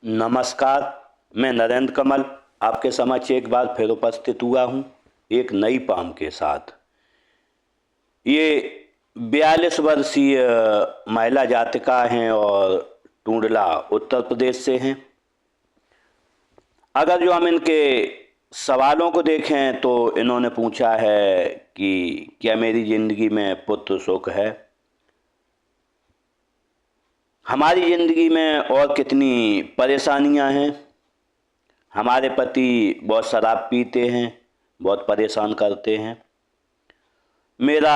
नमस्कार। मैं नरेंद्र कमल आपके समक्ष एक बार फिर उपस्थित हुआ हूँ एक नई पाम के साथ। ये 42 वर्षीय महिला जातिका हैं और टूंडला उत्तर प्रदेश से हैं। अगर जो हम इनके सवालों को देखें तो इन्होंने पूछा है कि क्या मेरी जिंदगी में पुत्र सुख है, हमारी ज़िंदगी में और कितनी परेशानियां हैं, हमारे पति बहुत शराब पीते हैं, बहुत परेशान करते हैं, मेरा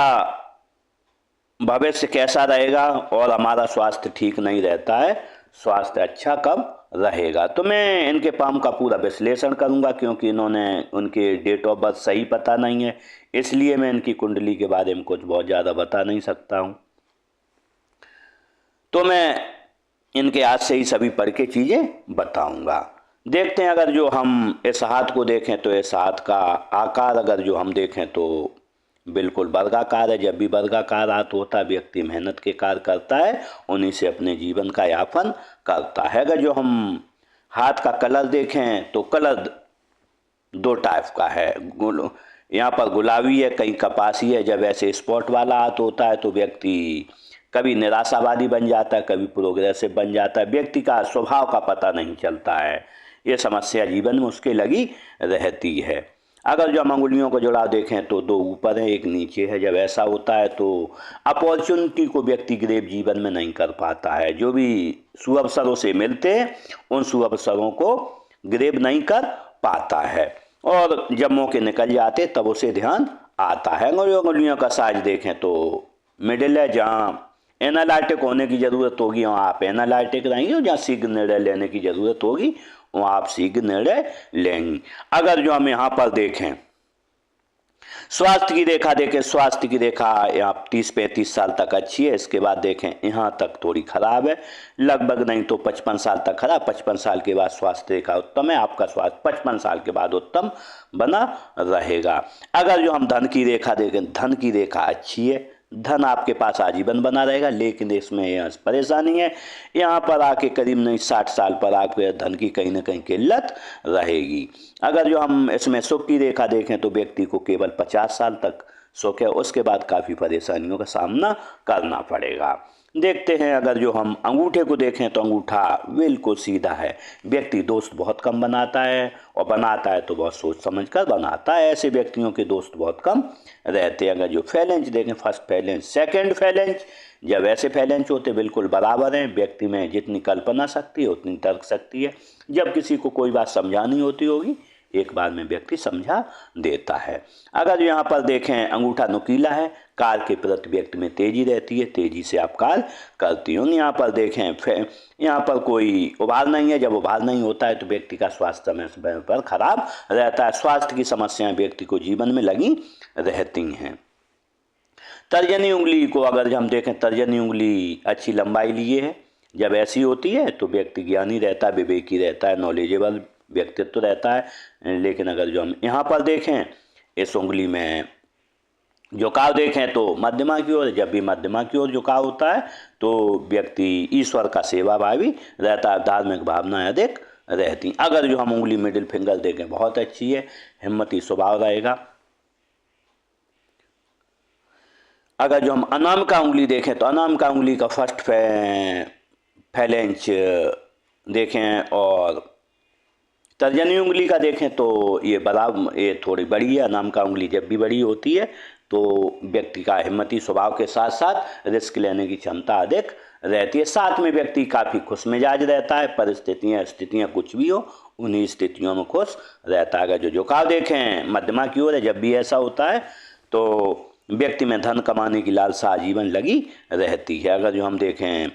भविष्य कैसा रहेगा और हमारा स्वास्थ्य ठीक नहीं रहता है, स्वास्थ्य अच्छा कब रहेगा। तो मैं इनके पाम का पूरा विश्लेषण करूंगा क्योंकि इन्होंने उनके डेट ऑफ बर्थ सही पता नहीं है, इसलिए मैं इनकी कुंडली के बारे में कुछ बहुत ज़्यादा बता नहीं सकता हूं। तो मैं इनके हाथ से ही सभी पढ़ के चीज़ें बताऊंगा। देखते हैं, अगर जो हम इस हाथ को देखें तो इस हाथ का आकार अगर जो हम देखें तो बिल्कुल वर्गाकार है। जब भी वर्गाकार हाथ होता है व्यक्ति मेहनत के कार्य करता है, उन्हीं से अपने जीवन का यापन करता है। अगर जो हम हाथ का कलर देखें तो कलर दो टाइप का है। यहाँ पर गुलाबी है, कहीं कपासी है। जब ऐसे स्पॉट वाला हाथ होता है तो व्यक्ति कभी निराशावादी बन जाता है, कभी प्रोग्रेसिव बन जाता है, व्यक्ति का स्वभाव का पता नहीं चलता है। ये समस्या जीवन में उसके लगी रहती है। अगर जो हम अंगुलियों को जुड़ाव देखें तो दो ऊपर है एक नीचे है। जब ऐसा होता है तो अपॉर्चुनिटी को व्यक्ति ग्रेप जीवन में नहीं कर पाता है। जो भी सुअवसरों से मिलते हैं उन सुअवसरों को ग्रेप नहीं कर पाता है, और जब मौके निकल जाते तब उसे ध्यान आता है। अंगुलियों का साइज देखें तो मिडिल है। जहाँ एनालिटिक होने की ज़रूरत होगी वहाँ आप एनालिटिक रहेंगे, और जहाँ शीघ्र निर्णय लेने की ज़रूरत होगी वहाँ आप शीघ्र निर्णय लेंगे। अगर जो हम यहाँ पर देखें स्वास्थ्य की रेखा देखें, स्वास्थ्य की रेखा यहाँ 30-35 साल तक अच्छी है। इसके बाद देखें यहाँ तक थोड़ी खराब है, लगभग नहीं तो 55 साल तक खराब। 55 साल के बाद स्वास्थ्य रेखा उत्तम है, आपका स्वास्थ्य 55 साल के बाद उत्तम बना रहेगा। अगर जो हम धन की रेखा देखें, धन की रेखा अच्छी है, धन आपके पास आजीवन बना रहेगा, लेकिन इसमें यह परेशानी है, यहाँ पर आके करीब नहीं 60 साल पर आपके धन की कहीं ना कहीं किल्लत रहेगी। अगर जो हम इसमें सुख की रेखा देखें तो व्यक्ति को केवल 50 साल तक सुख है, उसके बाद काफ़ी परेशानियों का सामना करना पड़ेगा। देखते हैं, अगर जो हम अंगूठे को देखें तो अंगूठा बिल्कुल सीधा है। व्यक्ति दोस्त बहुत कम बनाता है, और बनाता है तो बहुत सोच समझ कर बनाता है। ऐसे व्यक्तियों के दोस्त बहुत कम रहते हैं। अगर जो फैलेंस देखें, फर्स्ट फैलेंस सेकंड फैलेंस, जब ऐसे फैलेंस होते बिल्कुल बराबर हैं। व्यक्ति में जितनी कल्पना शक्ति है उतनी तर्क शक्ति है। जब किसी को कोई बात समझानी होती होगी एक बार में व्यक्ति समझा देता है। अगर यहाँ पर देखें अंगूठा नुकीला है, कार्य के प्रति व्यक्ति में तेजी रहती है, तेजी से आप कार्य करती हूँ। यहाँ पर देखें यहाँ पर कोई उभार नहीं है। जब उभार नहीं होता है तो व्यक्ति का स्वास्थ्य समय समय पर खराब रहता है। स्वास्थ्य की समस्याएं व्यक्ति को जीवन में लगी रहती हैं। तर्जनी उंगली को अगर हम देखें, तर्जनी उंगली अच्छी लंबाई लिए है। जब ऐसी होती है तो व्यक्ति ज्ञानी रहता है, विवेकी रहता है, नॉलेजेबल व्यक्तित्व रहता है। लेकिन अगर जो हम यहाँ पर देखें इस उंगली में झुकाव देखें तो मध्यमा की ओर, जब भी मध्यमा की ओर झुकाव होता है तो व्यक्ति ईश्वर का सेवाभावी रहता है, धार्मिक भावनाएं अधिक रहती। अगर जो हम उंगली मिडिल फिंगर देखें बहुत अच्छी है, हिम्मती स्वभाव रहेगा। अगर जो हम अनामिका उंगली देखें तो अनामिका उंगली का फर्स्ट फैलेंच देखें और तर्जनी उंगली का देखें तो ये बराबर, ये थोड़ी बड़ी है। अनामिका उंगली जब भी बड़ी होती है तो व्यक्ति का हिम्मती स्वभाव के साथ साथ रिस्क लेने की क्षमता अधिक रहती है। साथ में व्यक्ति काफ़ी खुश मिजाज रहता है। परिस्थितियाँ स्थितियाँ कुछ भी हो उन्हीं स्थितियों में खुश रहता है। अगर जो झुकाव देखें मध्यमा की ओर है, जब भी ऐसा होता है तो व्यक्ति में धन कमाने की लालसा आजीवन लगी रहती है। अगर जो हम देखें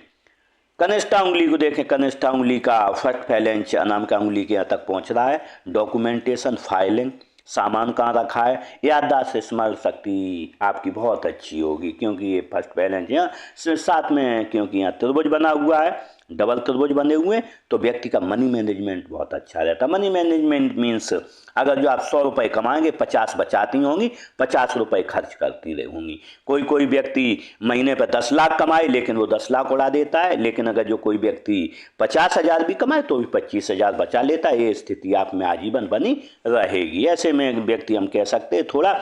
कनिष्ठा उंगली को देखें, कनिष्ठा उंगली का फर्स्ट फैलेंच अनामिका उंगली के यहाँ तक पहुँच रहा है। डॉक्यूमेंटेशन, फाइलिंग, सामान कहाँ रखा है, याददाश्त, स्मरण शक्ति आपकी बहुत अच्छी होगी क्योंकि ये फर्स्ट फैलेंच यहाँ साथ में, क्योंकि यहाँ त्रिभुज बना हुआ है डबल त्रिभुज बने हुए हैं तो व्यक्ति का मनी मैनेजमेंट बहुत अच्छा रहता है। मनी मैनेजमेंट मीन्स अगर जो आप 100 रुपये कमाएंगे 50 बचाती होंगी, 50 रुपये खर्च करती रहेंगी। कोई कोई व्यक्ति महीने पर 10 लाख कमाए लेकिन वो 10 लाख उड़ा देता है, लेकिन अगर जो कोई व्यक्ति 50,000 भी कमाए तो भी 25,000 बचा लेता है। ये स्थिति आप में आजीवन बनी रहेगी। ऐसे में व्यक्ति हम कह सकते हैं थोड़ा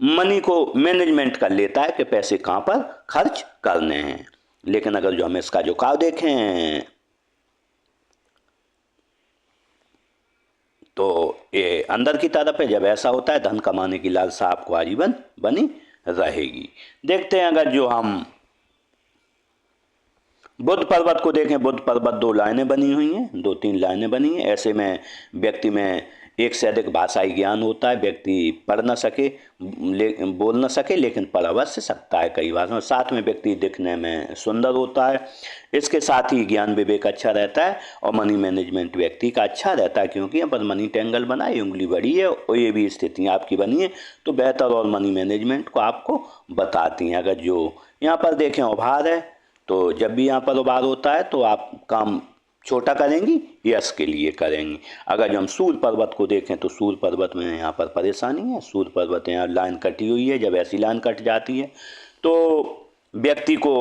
मनी को मैनेजमेंट कर लेता है कि पैसे कहाँ पर खर्च करने हैं। लेकिन अगर जो हम इसका झुकाव देखें तो ये अंदर की तरफ है। जब ऐसा होता है धन कमाने की लालसा आपको आजीवन बनी रहेगी। देखते हैं अगर जो हम बुद्ध पर्वत को देखें, बुद्ध पर्वत 2 लाइनें बनी हुई हैं, 2-3 लाइनें बनी हैं। ऐसे में व्यक्ति में एक से अधिक भाषाई ज्ञान होता है। व्यक्ति पढ़ न सके, बोल न सके, लेकिन पढ़ अवश्य सकता है कई भाषाओं। साथ में व्यक्ति दिखने में सुंदर होता है। इसके साथ ही ज्ञान विवेक अच्छा रहता है और मनी मैनेजमेंट व्यक्ति का अच्छा रहता है, क्योंकि यहाँ पर मनी ट्रैंगल बना है, उंगली बड़ी है और ये भी स्थितियाँ आपकी बनी है तो बेहतर और मनी मैनेजमेंट को आपको बताती हैं। अगर जो यहाँ पर देखें उभार है तो जब भी यहाँ पर उभार होता है तो आप काम छोटा करेंगी, यश के लिए करेंगी। अगर जो हम सूर्य पर्वत को देखें तो सूर्य पर्वत में यहाँ पर परेशानी है। सूर्य पर्वत यहाँ लाइन कटी हुई है। जब ऐसी लाइन कट जाती है तो व्यक्ति को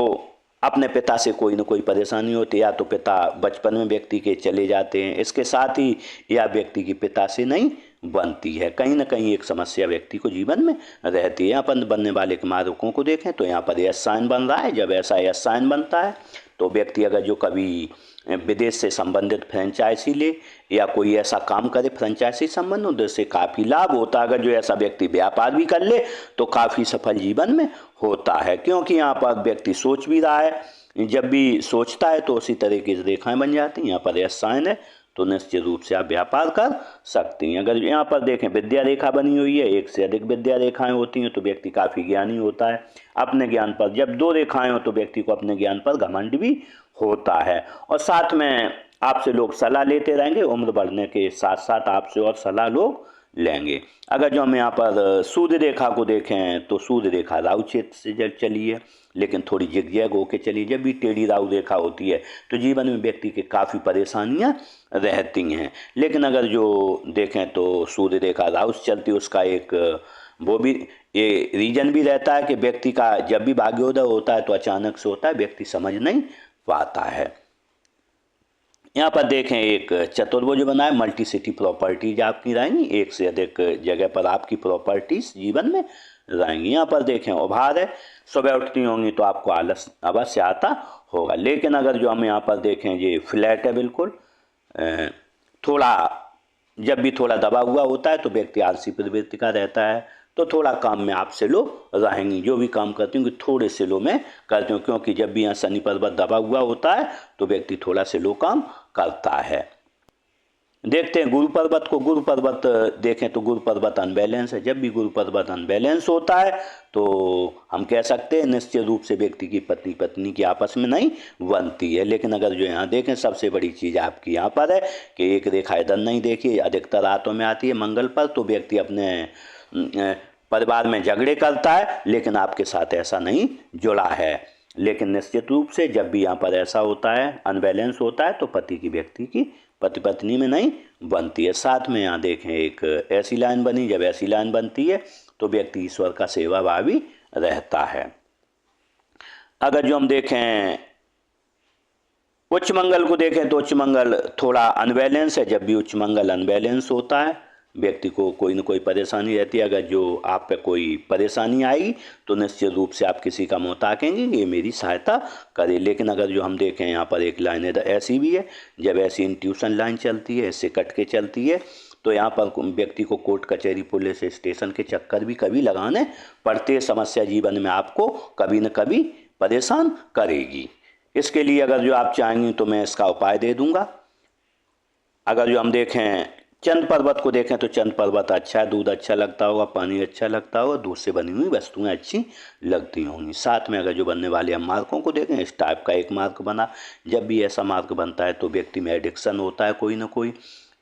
अपने पिता से कोई ना कोई परेशानी होती है, या तो पिता बचपन में व्यक्ति के चले जाते हैं, इसके साथ ही या व्यक्ति की पिता से नहीं बनती है। कहीं ना कहीं एक समस्या व्यक्ति को जीवन में रहती है। यहाँ पर बनने वाले मार्कों को देखें तो यहाँ पर यस साइन बन रहा है। जब ऐसा यस साइन बनता है तो व्यक्ति अगर जो कभी विदेश से संबंधित फ्रेंचाइजी ले या कोई ऐसा काम करे फ्रेंचाइजी संबंध हो, जिससे काफ़ी लाभ होता है। अगर जो ऐसा व्यक्ति व्यापार भी कर ले तो काफ़ी सफल जीवन में होता है, क्योंकि यहाँ पर व्यक्ति सोच भी रहा है। जब भी सोचता है तो उसी तरह की रेखाएं बन जाती हैं। यहाँ पर यस साइन है तो निश्चित रूप से आप व्यापार कर सकती हैं। अगर यहाँ पर देखें विद्या रेखा बनी हुई है, एक से अधिक विद्या रेखाएं होती हैं तो व्यक्ति काफ़ी ज्ञानी होता है अपने ज्ञान पर। जब 2 रेखाएं हो तो व्यक्ति को अपने ज्ञान पर घमंड भी होता है और साथ में आपसे लोग सलाह लेते रहेंगे। उम्र बढ़ने के साथ साथ आपसे और सलाह लोग लेंगे। अगर जो हम यहाँ पर सूर्य रेखा को देखें तो सूर्य रेखा राहु क्षेत्र से जब चली है, लेकिन थोड़ी जिगजैग होकर चली। जब भी टेढ़ी राहु रेखा होती है तो जीवन में व्यक्ति के काफ़ी परेशानियाँ रहती हैं। लेकिन अगर जो देखें तो सूर्य रेखा राहु से चलती है, उसका एक वो भी ये रीजन भी रहता है कि व्यक्ति का जब भी भाग्योदय होता है तो अचानक से होता है, व्यक्ति समझ नहीं पाता है। यहाँ पर देखें एक चतुर्भुज बना है। मल्टी सिटी प्रॉपर्टीज आपकी रहेंगी, एक से अधिक जगह पर आपकी प्रॉपर्टीज जीवन में रहेंगी। यहाँ पर देखें उभार है। सुबह उठती होंगी तो आपको आलस अवश्य आता होगा। लेकिन अगर जो हम यहाँ पर देखें ये फ्लैट है, बिल्कुल थोड़ा जब भी थोड़ा दबा हुआ होता है तो व्यक्ति आलसी प्रवृत्ति का रहता है, तो थोड़ा काम में आप स्लो रहेंगी। जो भी काम करती हूँ थोड़े स्लो में करती हूँ, क्योंकि जब भी यहाँ शनि पर्वत दबा हुआ होता है तो व्यक्ति थोड़ा स्लो काम करता है। देखते हैं गुरु पर्वत को। गुरु पर्वत देखें तो गुरु पर्वत अनबैलेंस है। जब भी गुरु पर्वत अनबैलेंस होता है तो हम कह सकते हैं निश्चित रूप से व्यक्ति की पति पत्नी की आपस में नहीं बनती है। लेकिन अगर जो यहाँ देखें सबसे बड़ी चीज़ आपकी यहाँ पर है कि एक रेखा इधर नहीं देखिए, अधिकतर रातों में आती है मंगल पर, तो व्यक्ति अपने परिवार में झगड़े करता है, लेकिन आपके साथ ऐसा नहीं जुड़ा है। लेकिन निश्चित रूप से जब भी यहाँ पर ऐसा होता है, अनबैलेंस होता है, तो पति की व्यक्ति की पति पत्नी में नहीं बनती है। साथ में यहाँ देखें एक ऐसी लाइन बनी, जब ऐसी लाइन बनती है तो व्यक्ति ईश्वर का सेवाभावी रहता है। अगर जो हम देखें उच्च मंगल को देखें तो उच्च मंगल थोड़ा अनबैलेंस है। जब भी उच्च मंगल अनबैलेंस होता है व्यक्ति को कोई ना कोई परेशानी रहती है। अगर जो आप पे कोई परेशानी आई तो निश्चित रूप से आप किसी का मुँह ताकेंगे कि ये मेरी सहायता करे। लेकिन अगर जो हम देखें यहाँ पर एक लाइन ऐसी भी है, जब ऐसी इंट्यूशन लाइन चलती है, इससे कट के चलती है, तो यहाँ पर व्यक्ति को कोर्ट कचहरी पुलिस स्टेशन के चक्कर भी कभी लगाने पड़ते। समस्या जीवन में आपको कभी न कभी परेशान करेगी। इसके लिए अगर जो आप चाहेंगे तो मैं इसका उपाय दे दूंगा। अगर जो हम देखें चंद पर्वत को देखें तो चंद पर्वत अच्छा है, दूध अच्छा लगता होगा, पानी अच्छा लगता होगा, दूध से बनी हुई वस्तुएं अच्छी लगती होंगी। साथ में अगर जो बनने वाले हम मार्कों को देखें, इस टाइप का एक मार्क बना। जब भी ऐसा मार्क बनता है तो व्यक्ति में एडिक्शन होता है कोई ना कोई,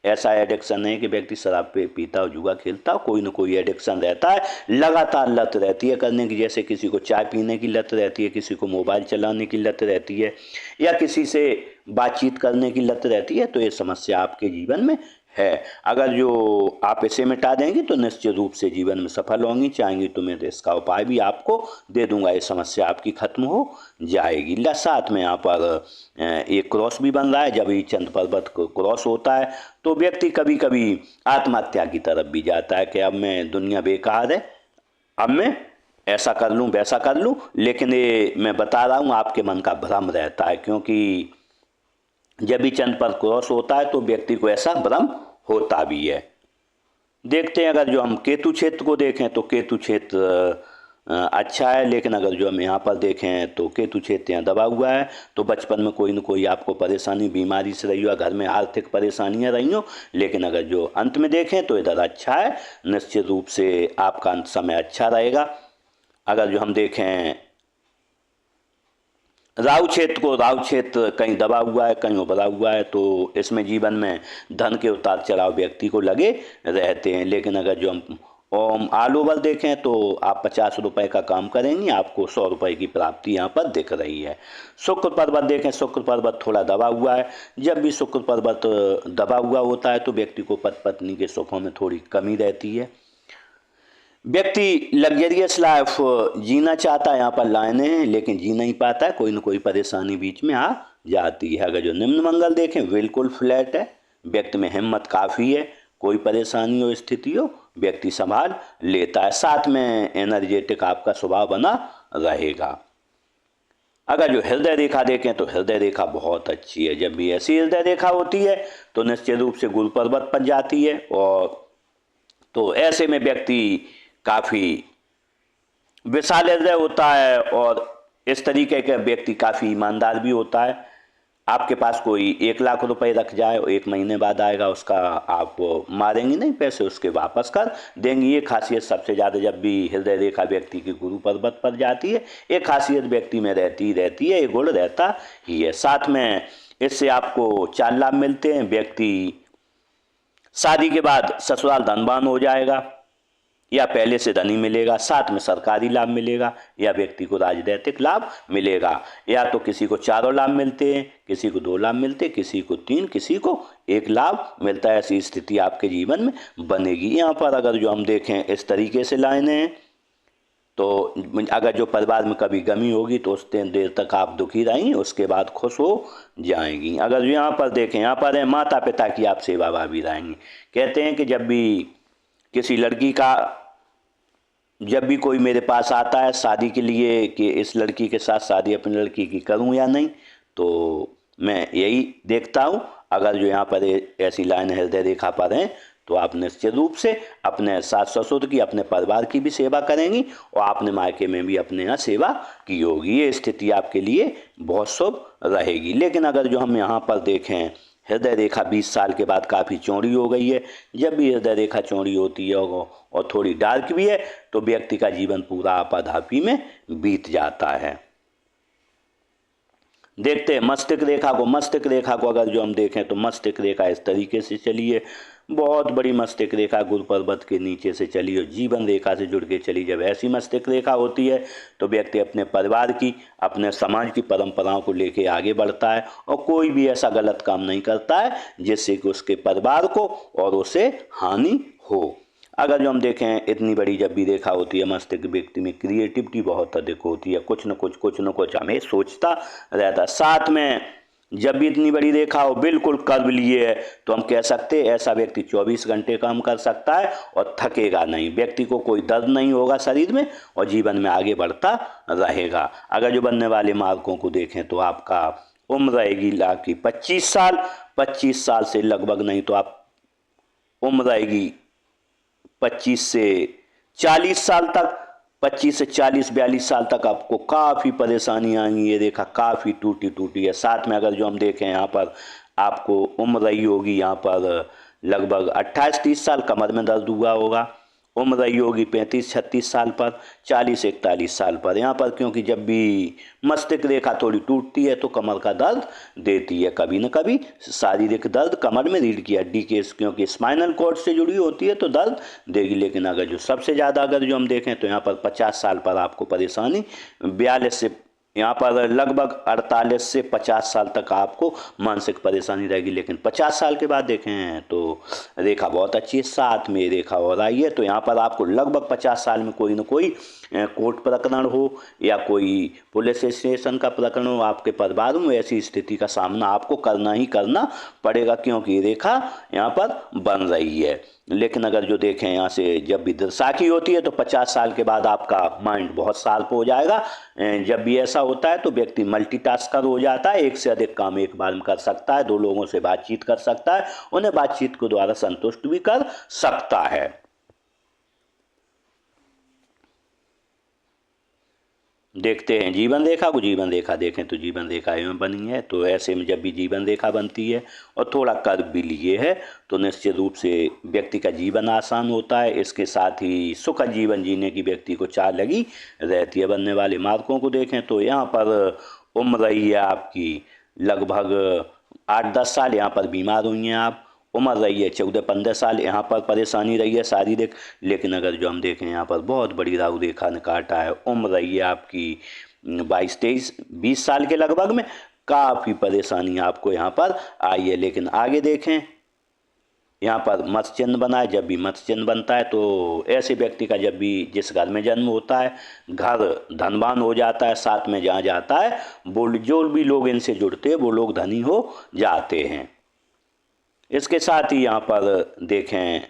ऐसा एडिक्शन है कि व्यक्ति शराब पे पीता हो, जुआ खेलता हो, कोई ना कोई एडिक्शन रहता है, लगातार लत रहती है करने की। जैसे किसी को चाय पीने की लत रहती है, किसी को मोबाइल चलाने की लत रहती है, या किसी से बातचीत करने की लत रहती है, तो ये समस्या आपके जीवन में है। अगर जो आप इसे मिटा देंगी तो निश्चित रूप से जीवन में सफल होंगी। चाहेंगी तो मैं इसका उपाय भी आपको दे दूंगा, ये समस्या आपकी खत्म हो जाएगी। साथ में यहाँ पर एक क्रॉस भी बन रहा है। जब ये चंद्र पर्वत को क्रॉस होता है तो व्यक्ति कभी कभी आत्महत्या की तरफ भी जाता है कि अब मैं, दुनिया बेकार है, अब मैं ऐसा कर लूँ वैसा कर लूँ। लेकिन ये मैं बता रहा हूँ, आपके मन का भ्रम रहता है, क्योंकि जब भी चंद्र पर क्रॉस होता है तो व्यक्ति को ऐसा भ्रम होता भी है। देखते हैं, अगर जो हम केतु क्षेत्र को देखें तो केतु क्षेत्र अच्छा है, लेकिन अगर जो हम यहाँ पर देखें तो केतु क्षेत्र यहाँ दबा हुआ है। तो बचपन में कोई न कोई आपको परेशानी, बीमारी से रही हो, घर में आर्थिक परेशानियाँ रही हो, लेकिन अगर जो अंत में देखें तो इधर अच्छा है, निश्चित रूप से आपका अंत समय अच्छा रहेगा। अगर जो हम देखें राहु क्षेत्र को, राहु क्षेत्र कहीं दबा हुआ है, कहीं उभरा हुआ है, तो इसमें जीवन में धन के उतार चढ़ाव व्यक्ति को लगे रहते हैं। लेकिन अगर जो हम ओम ऑल ओवर देखें तो आप 50 रुपए का काम करेंगे, आपको 100 रुपए की प्राप्ति यहाँ पर दिख रही है। शुक्र पर्वत देखें, शुक्र पर्वत थोड़ा दबा हुआ है। जब भी शुक्र पर्वत दबा हुआ होता है तो व्यक्ति को पति पत्नी के सुखों में थोड़ी कमी रहती है। व्यक्ति लग्जरियस लाइफ जीना चाहता है, यहाँ पर लाइनें हैं, लेकिन जी नहीं पाता है, कोई ना कोई परेशानी बीच में आ जाती है। अगर जो निम्न मंगल देखें, बिल्कुल फ्लैट है, व्यक्ति में हिम्मत काफ़ी है, कोई परेशानी हो, स्थिति हो, व्यक्ति संभाल लेता है। साथ में एनर्जेटिक आपका स्वभाव बना रहेगा। अगर जो हृदय रेखा देखें तो हृदय रेखा बहुत अच्छी है। जब भी ऐसी हृदय रेखा होती है तो निश्चित रूप से गुरु पर्वत पर जाती है, और तो ऐसे में व्यक्ति काफ़ी विशाल हृदय होता है, और इस तरीके का व्यक्ति काफ़ी ईमानदार भी होता है। आपके पास कोई 1 लाख रुपए रख जाए और 1 महीने बाद आएगा, उसका आप मारेंगे नहीं, पैसे उसके वापस कर देंगे। ये खासियत सबसे ज़्यादा जब भी हृदय रेखा व्यक्ति की गुरु पर्वत पर जाती है, ये खासियत व्यक्ति में रहती है, ये गुण रहता ही है। साथ में इससे आपको 4 लाभ मिलते हैं। व्यक्ति शादी के बाद ससुराल धनवान हो जाएगा, या पहले से धनी मिलेगा, साथ में सरकारी लाभ मिलेगा, या व्यक्ति को राजनीतिक लाभ मिलेगा। या तो किसी को 4 लाभ मिलते हैं, किसी को 2 लाभ मिलते हैं, किसी को 3, किसी को 1 लाभ मिलता है। ऐसी स्थिति आपके जीवन में बनेगी। यहाँ पर अगर जो हम देखें इस तरीके से लाइनें हैं, तो अगर जो परिवार में कभी गमी होगी तो उस देर तक आप दुखी रहेंगी, उसके बाद खुश हो जाएंगी। अगर जो यहाँ पर देखें, यहाँ पर है माता पिता की आप सेवा भावी रहेंगी। कहते हैं कि जब भी किसी लड़की का, जब भी कोई मेरे पास आता है शादी के लिए कि इस लड़की के साथ शादी अपनी लड़की की करूं या नहीं, तो मैं यही देखता हूं। अगर जो यहाँ पर ऐसी लाइन हृदय रेखा पर है तो आप निश्चित रूप से अपने सास ससुर की, अपने परिवार की भी सेवा करेंगी, और आपने मायके में भी अपने यहाँ सेवा की होगी। ये स्थिति आपके लिए बहुत शुभ रहेगी। लेकिन अगर जो हम यहाँ पर देखें, हृदय रेखा 20 साल के बाद काफ़ी चौड़ी हो गई है। जब भी हृदय रेखा चौड़ी होती है और थोड़ी डार्क भी है तो व्यक्ति का जीवन पूरा आपाधापी में बीत जाता है। देखते हैं मस्तिष्क रेखा को। मस्तिष्क रेखा को अगर जो हम देखें तो मस्तिष्क रेखा इस तरीके से चली है, बहुत बड़ी मस्तिष्क रेखा गुरु पर्वत के नीचे से चली और जीवन रेखा से जुड़ के चली। जब ऐसी मस्तिष्क रेखा होती है तो व्यक्ति अपने परिवार की, अपने समाज की परंपराओं को लेके आगे बढ़ता है, और कोई भी ऐसा गलत काम नहीं करता है जिससे कि उसके परिवार को और उसे हानि हो। अगर जो हम देखें इतनी बड़ी जब भी रेखा होती है मस्तिष्क, व्यक्ति में क्रिएटिविटी बहुत अधिक होती है, कुछ न कुछ हमें सोचता रहता है। साथ में जब भी इतनी बड़ी रेखा हो, बिल्कुल कर्व लिए है, तो हम कह सकते हैं ऐसा व्यक्ति 24 घंटे काम कर सकता है और थकेगा नहीं। व्यक्ति को कोई दर्द नहीं होगा शरीर में और जीवन में आगे बढ़ता रहेगा। अगर जो बनने वाले मार्कों को देखें तो आपका उम्र रहेगी लाख की 25 साल, 25 साल से लगभग नहीं तो आप उम्र रहेगी 25 से 40 साल तक। 25 से 40-42 साल तक आपको काफ़ी परेशानी आएंगी। ये रेखा काफ़ी टूटी है। साथ में अगर जो हम देखें यहाँ पर आपको उम्र रही होगी यहाँ पर लगभग 28-30 साल, कमर में दर्द हुआ होगा, उम्र रही होगी 35-36 साल पर, 40-41 साल पर। यहाँ पर क्योंकि जब भी मस्तिष्क रेखा थोड़ी टूटती है तो कमर का दर्द देती है, कभी न कभी शारीरिक दर्द कमर में रीढ़ की हड्डी के, क्योंकि स्पाइनल कॉर्ड से जुड़ी होती है तो दर्द देगी। लेकिन अगर जो सबसे ज़्यादा अगर जो हम देखें तो यहाँ पर 50 साल पर आपको परेशानी, 42 से यहाँ पर लगभग 48 से 50 साल तक आपको मानसिक परेशानी रहेगी। लेकिन 50 साल के बाद देखें तो रेखा बहुत अच्छी है, साथ में रेखा और आई है। तो यहाँ पर आपको लगभग 50 साल में कोई ना कोई कोर्ट प्रकरण हो या कोई पुलिस स्टेशन का प्रकरण हो आपके परिवार में, ऐसी स्थिति का सामना आपको करना ही करना पड़ेगा, क्योंकि रेखा यहाँ पर बन रही है। लेकिन अगर जो देखें यहाँ से जब भी दृसाखी होती है तो 50 साल के बाद आपका माइंड बहुत शार्प हो जाएगा। जब भी ऐसा होता है तो व्यक्ति मल्टीटास्कर हो जाता है, एक से अधिक काम एक बार में कर सकता है, 2 लोगों से बातचीत कर सकता है, उन्हें बातचीत के द्वारा संतुष्ट भी कर सकता है। देखते हैं जीवन रेखा को। जीवन रेखा देखें तो जीवन रेखा एवं बनी है, तो ऐसे में जब भी जीवन रेखा बनती है और थोड़ा कर्व भी लिए है तो निश्चित रूप से व्यक्ति का जीवन आसान होता है। इसके साथ ही सुखद जीवन जीने की व्यक्ति को चाह लगी रहती है। बनने वाले मार्कों को देखें तो यहाँ पर उम्र रही है आपकी लगभग 8-10 साल, यहाँ पर बीमार हुई हैं आप। उम्र रही है 14-15 साल, यहाँ पर परेशानी रही है शारीरिक। लेकिन अगर जो हम देखें यहाँ पर बहुत बड़ी राहु रेखा ने काटा है। उम्र रही है आपकी 22-23-20 साल के लगभग में, काफ़ी परेशानी आपको यहाँ पर आई है। लेकिन आगे देखें यहाँ पर मत्स्य चिन्ह बना है। जब भी मत्स्य चिन्ह बनता है तो ऐसे व्यक्ति का जब भी जिस घर में जन्म होता है घर धनवान हो जाता है, साथ में जहाँ जाता है वो जो भी लोग इनसे जुड़ते हैं वो लोग धनी हो जाते हैं। इसके साथ ही यहाँ पर देखें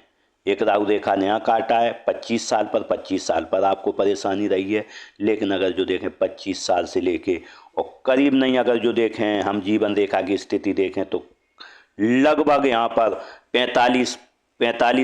एक राहु रेखा ने यहाँ काटा है 25 साल पर। 25 साल पर आपको परेशानी रही है। लेकिन अगर जो देखें 25 साल से लेके और करीब नहीं, अगर जो देखें हम जीवन रेखा की स्थिति देखें तो लगभग यहाँ पर 45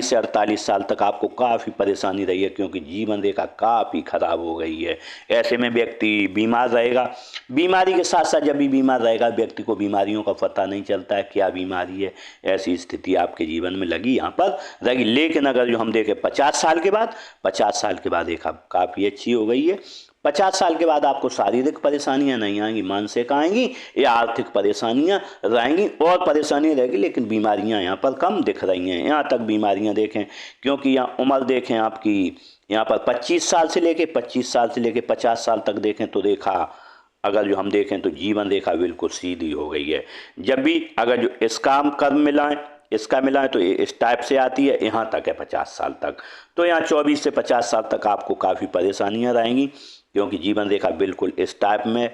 से 48 साल तक आपको काफ़ी परेशानी रही है, क्योंकि जीवन रेखा काफ़ी खराब हो गई है। ऐसे में व्यक्ति बीमार रहेगा। बीमारी के साथ साथ जब भी बीमार रहेगा व्यक्ति को बीमारियों का पता नहीं चलता है क्या बीमारी है, ऐसी स्थिति आपके जीवन में लगी यहाँ पर रहेगी। लेकिन अगर जो हम देखें 50 साल के बाद, 50 साल के बाद रेखा काफ़ी अच्छी हो गई है। 50 साल के बाद आपको शारीरिक परेशानियां नहीं आएंगी, मानसिक आएंगी या आर्थिक परेशानियां रहेंगी और परेशानियां रहेगी, लेकिन बीमारियां यहाँ पर कम दिख रही हैं। यहाँ तक बीमारियां देखें, क्योंकि यहाँ उम्र देखें आपकी यहाँ पर 25 साल से लेके 50 साल तक देखें तो रेखा अगर जो हम देखें तो जीवन रेखा बिल्कुल सीधी हो गई है। जब भी अगर जो इसका हम कर्म मिलाएं इसका मिलाएं तो ये इस टाइप से आती है, यहाँ तक है 50 साल तक। तो यहाँ 24 से 50 साल तक आपको काफ़ी परेशानियाँ रहेंगी, क्योंकि जीवन रेखा बिल्कुल इस टाइप में।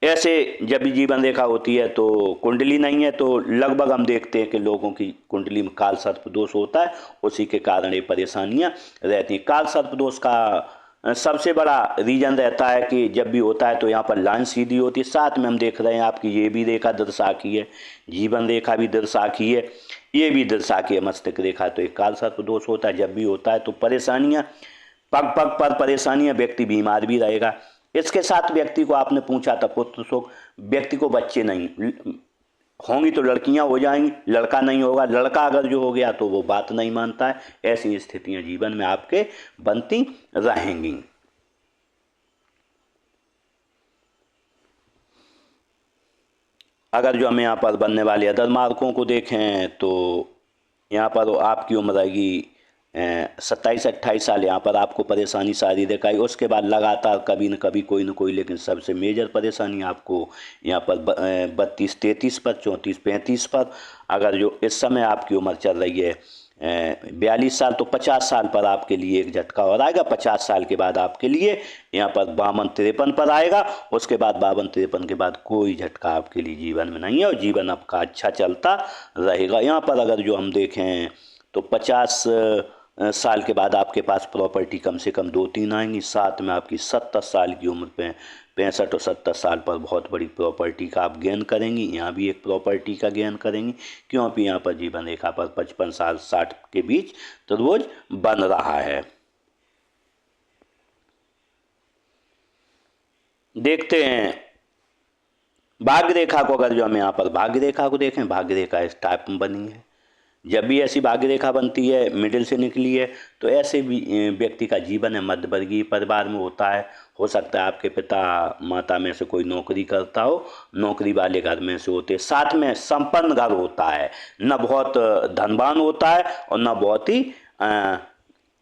ऐसे जब भी जीवन रेखा होती है तो कुंडली नहीं है तो लगभग हम देखते हैं कि लोगों की कुंडली में काल सर्प दोष होता है, उसी के कारण ये परेशानियां रहती हैं। काल सर्प दोष का सबसे बड़ा रीजन रहता है कि जब भी होता है तो यहाँ पर लाइन सीधी होती है। साथ में हम देख रहे हैं आपकी ये भी रेखा दृसाखी है, जीवन रेखा भी दृसाखी है, ये भी दृसाखी है मस्तिष्क रेखा। तो एक काल सर्प दोष होता है। जब भी होता है तो परेशानियां पग पग पर परेशानियां, व्यक्ति बीमार भी रहेगा। इसके साथ व्यक्ति को आपने पूछा था पुत्र सुख, व्यक्ति को बच्चे नहीं होंगी तो लड़कियां हो जाएंगी, लड़का नहीं होगा। लड़का अगर जो हो गया तो वो बात नहीं मानता है। ऐसी स्थितियां जीवन में आपके बनती रहेंगी। अगर जो हम यहाँ पर बनने वाले अदर मार्कों को देखें तो यहाँ पर आपकी उम्र रहेगी 27-28 साल। यहाँ पर आपको परेशानी शारीरिक आई, उसके बाद लगातार कभी न कभी कोई न कोई, लेकिन सबसे मेजर परेशानी आपको यहाँ पर 32-33 पर, 34-35 पर। अगर जो इस समय आपकी उम्र चल रही है 42 साल, तो 50 साल पर आपके लिए एक झटका और आएगा। 50 साल के बाद आपके लिए यहाँ पर 52-53 पर आएगा। उसके बाद 52-53 के बाद कोई झटका आपके लिए जीवन में नहीं है और जीवन आपका अच्छा चलता रहेगा। यहाँ पर अगर जो हम देखें तो 50 साल के बाद आपके पास प्रॉपर्टी कम से कम 2-3 आएंगी। साथ में आपकी 70 साल की उम्र पे 65 और 70 साल पर बहुत बड़ी प्रॉपर्टी का आप गेन करेंगी। यहाँ भी एक प्रॉपर्टी का गेन करेंगी, क्योंकि यहाँ पर जीवन रेखा पर 55 साल 60 के बीच तो रोज बन रहा है। देखते हैं भाग्य रेखा को। अगर जो हम यहाँ पर भाग्य रेखा को देखें, भाग्य रेखा इस टाइप में बनी है। जब भी ऐसी भाग्य रेखा बनती है, मिडिल से निकली है, तो ऐसे भी व्यक्ति का जीवन है मध्यवर्गीय परिवार में होता है। हो सकता है आपके पिता माता में से कोई नौकरी करता हो, नौकरी वाले घर में से होते। साथ में संपन्न घर होता है, न बहुत धनवान होता है और न बहुत ही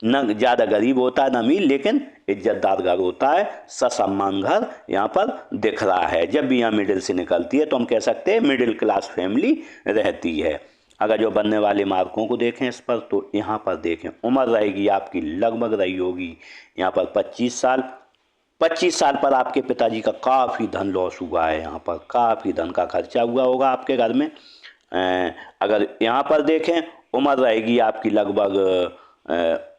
न ज़्यादा गरीब होता है न अमीर, लेकिन इज्जतदार घर होता है, ससम्मान घर यहाँ पर दिख रहा है। जब भी यहाँ मिडिल से निकलती है तो हम कह सकते हैं मिडिल क्लास फैमिली रहती है। अगर जो बनने वाले मार्कों को देखें इस पर, तो यहाँ पर देखें उम्र रहेगी आपकी, लगभग रही होगी यहाँ पर 25 साल। 25 साल पर आपके पिताजी का काफ़ी धन लॉस हुआ है, यहाँ पर काफ़ी धन का खर्चा हुआ होगा आपके घर में। अगर यहाँ पर देखें उम्र रहेगी आपकी लगभग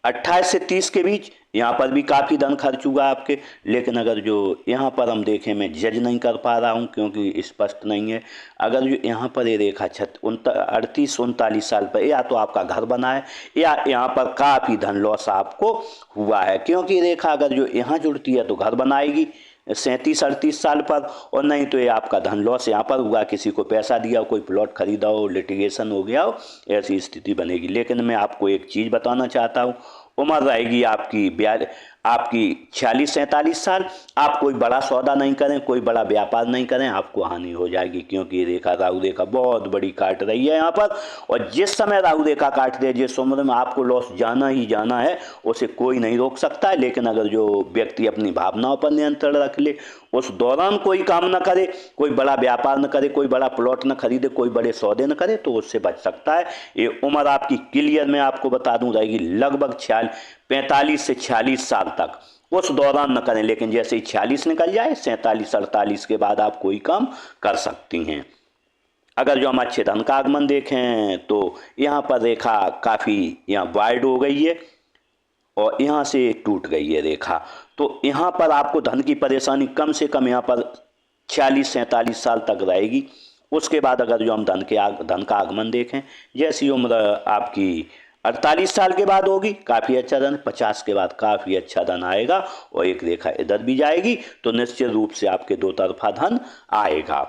28 से 30 के बीच, यहाँ पर भी काफ़ी धन खर्च हुआ आपके। लेकिन अगर जो यहाँ पर हम देखें, मैं जज नहीं कर पा रहा हूँ क्योंकि स्पष्ट नहीं है। अगर जो यहाँ पर ये रेखा 38-39 साल पर, या तो आपका घर बना है या यहाँ पर काफ़ी धन लॉस आपको हुआ है, क्योंकि रेखा अगर जो यहाँ जुड़ती है तो घर बनाएगी 37-38 साल पर, और नहीं तो ये आपका धन लॉस यहाँ पर हुआ, किसी को पैसा दिया हो, कोई प्लॉट खरीदा हो, लिटिगेशन हो गया हो, ऐसी स्थिति बनेगी। लेकिन मैं आपको एक चीज़ बताना चाहता हूँ, उम्र रहेगी आपकी 46-47 साल। आप कोई बड़ा सौदा नहीं करें, कोई बड़ा व्यापार नहीं करें, आपको हानि हो जाएगी, क्योंकि रेखा राहु रेखा बहुत बड़ी काट रही है यहाँ पर। और जिस समय राहु रेखा काट रही है, जिस उम्र में आपको लॉस जाना ही जाना है, उसे कोई नहीं रोक सकता है। लेकिन अगर जो व्यक्ति अपनी भावनाओं पर नियंत्रण रख ले, उस दौरान कोई काम न करे, कोई बड़ा व्यापार न करे, कोई बड़ा प्लॉट न खरीदे, कोई बड़े सौदे न करे, तो उससे बच सकता है। ये उम्र आपकी क्लियर मैं आपको बता दूं रहेगी लगभग 45 से 46 साल तक, उस दौरान न करें। लेकिन जैसे ही 46 निकल जाए, 47-48 के बाद आप कोई काम कर सकती हैं। अगर जो हम अच्छे धन का आगमन देखें तो यहाँ पर रेखा काफ़ी यहाँ वाइड हो गई है और यहाँ से टूट गई है रेखा, तो यहाँ पर आपको धन की परेशानी कम से कम यहाँ पर 46-47 साल तक रहेगी। उसके बाद अगर जो हम धन का आगमन देखें, जैसी उम्र आपकी 48 साल के बाद होगी, काफ़ी अच्छा धन, 50 के बाद काफ़ी अच्छा धन आएगा, और एक रेखा इधर भी जाएगी तो निश्चित रूप से आपके दो तरफा धन आएगा।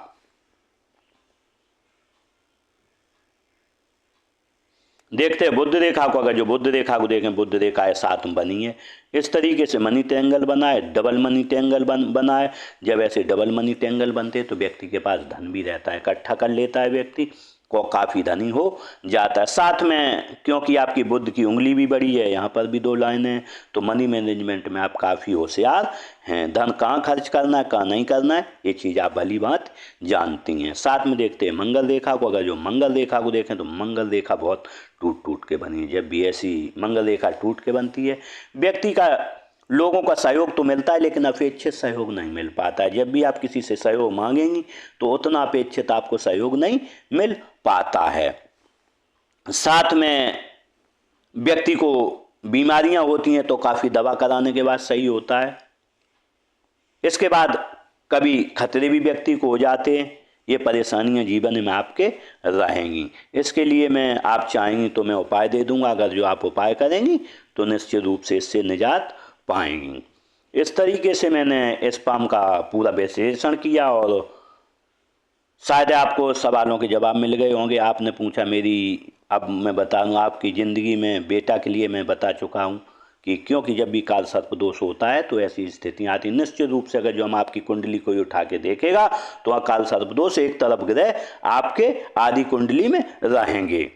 देखते हैं बुध रेखा को। अगर जो बुध रेखा को देखें, बुध रेखा है 7 में बनी है, इस तरीके से मनी ट्रायंगल बना है, डबल मनी ट्रायंगल बना है। जब ऐसे डबल मनी ट्रायंगल बनते हैं तो व्यक्ति के पास धन भी रहता है, इकट्ठा कर लेता है व्यक्ति को, काफ़ी धनी हो जाता है। साथ में क्योंकि आपकी बुध की उंगली भी बड़ी है, यहाँ पर भी 2 लाइनें हैं, तो मनी मैनेजमेंट में आप काफ़ी होशियार हैं। धन कहाँ खर्च करना है, कहाँ नहीं करना है, ये चीज़ आप भली बात जानती हैं। साथ में देखते हैं मंगल रेखा को। अगर जो मंगल रेखा को देखें तो मंगल रेखा बहुत टूट के बनी है। जब भी ऐसी मंगल रेखा टूट के बनती है, व्यक्ति का लोगों का सहयोग तो मिलता है, लेकिन अपेक्षित सहयोग नहीं मिल पाता है। जब भी आप किसी से सहयोग मांगेंगी तो उतना अपेक्षित आपको सहयोग नहीं मिल पाता है। साथ में व्यक्ति को बीमारियां होती हैं तो काफ़ी दवा कराने के बाद सही होता है। इसके बाद कभी खतरे भी व्यक्ति को हो जाते हैं। ये परेशानियां जीवन में आपके रहेंगी। इसके लिए मैं आप चाहेंगी तो मैं उपाय दे दूंगा। अगर जो आप उपाय करेंगी तो निश्चित रूप से इससे निजात पाएंगी। इस तरीके से मैंने इस पाम का पूरा विश्लेषण किया और शायद आपको सवालों के जवाब मिल गए होंगे। आपने पूछा मेरी, अब मैं बताऊंगा आपकी ज़िंदगी में बेटा के लिए मैं बता चुका हूं कि क्योंकि जब भी काल सर्प दोष होता है तो ऐसी स्थितियां आती। निश्चित रूप से अगर जो हम आपकी कुंडली को उठा के देखेगा तो वहाँ काल सर्प दोष एक तरफ ग्रह आपके आदि कुंडली में रहेंगे।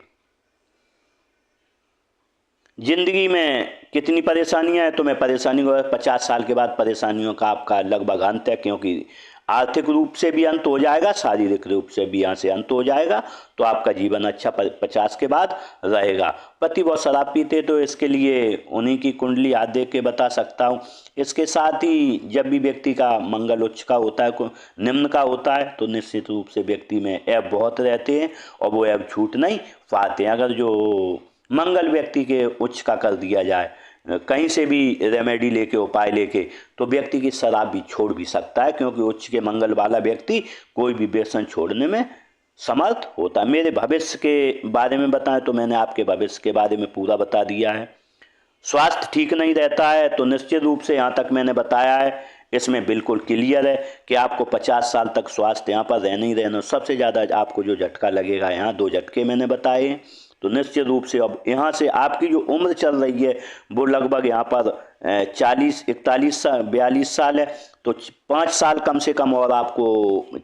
जिंदगी में कितनी परेशानियां हैं, तो मैं परेशानी को 50 साल के बाद परेशानियों का आपका लगभग अंत है, क्योंकि आर्थिक रूप से भी अंत हो जाएगा, शारीरिक रूप से भी यहाँ से अंत हो जाएगा, तो आपका जीवन अच्छा 50 के बाद रहेगा। पति बहुत शराब पीते तो इसके लिए उन्हीं की कुंडली हाथ देख के बता सकता हूँ। इसके साथ ही जब भी व्यक्ति का मंगल उच्च का होता है, निम्न का होता है, तो निश्चित रूप से व्यक्ति में ऐब बहुत रहते हैं और वो ऐब छूट नहीं पाते हैं। अगर जो मंगल व्यक्ति के उच्च का कर दिया जाए, कहीं से भी रेमेडी लेके, उपाय लेके, तो व्यक्ति की शराब भी छोड़ भी सकता है, क्योंकि उच्च के मंगल वाला व्यक्ति कोई भी व्यसन छोड़ने में समर्थ होता है। मेरे भविष्य के बारे में बताएं तो मैंने आपके भविष्य के बारे में पूरा बता दिया है। स्वास्थ्य ठीक नहीं रहता है तो निश्चित रूप से यहाँ तक मैंने बताया है। इसमें बिल्कुल क्लियर है कि आपको 50 साल तक स्वास्थ्य यहाँ पर रहना ही रहना। सबसे ज़्यादा आपको जो झटका लगेगा यहाँ 2 झटके मैंने बताए। तो निश्चित रूप से अब यहाँ से आपकी जो उम्र चल रही है वो लगभग यहाँ पर 40 41 साल 42 साल है। तो 5 साल कम से कम और आपको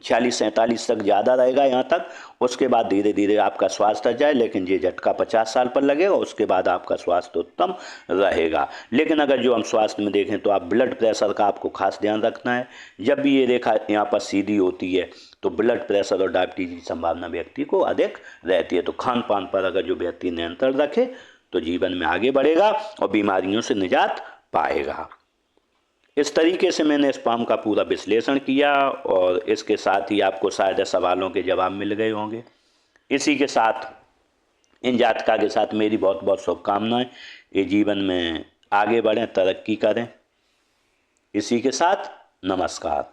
46 47 तक ज़्यादा रहेगा यहाँ तक। उसके बाद धीरे धीरे आपका स्वास्थ्य जाए, लेकिन ये झटका 50 साल पर लगेगा, उसके बाद आपका स्वास्थ्य उत्तम रहेगा। लेकिन अगर जो हम स्वास्थ्य में देखें तो आप ब्लड प्रेशर का आपको खास ध्यान रखना है। जब भी ये रेखा यहाँ पर सीधी होती है तो ब्लड प्रेशर और डायबिटीज की संभावना व्यक्ति को अधिक रहती है। तो खान पान पर अगर जो व्यक्ति नियंत्रण रखे तो जीवन में आगे बढ़ेगा और बीमारियों से निजात पाएगा। इस तरीके से मैंने स्पाम का पूरा विश्लेषण किया और इसके साथ ही आपको शायद सवालों के जवाब मिल गए होंगे। इसी के साथ इन जातका के साथ मेरी बहुत बहुत शुभकामनाएं। ये जीवन में आगे बढ़ें, तरक्की करें। इसी के साथ नमस्कार।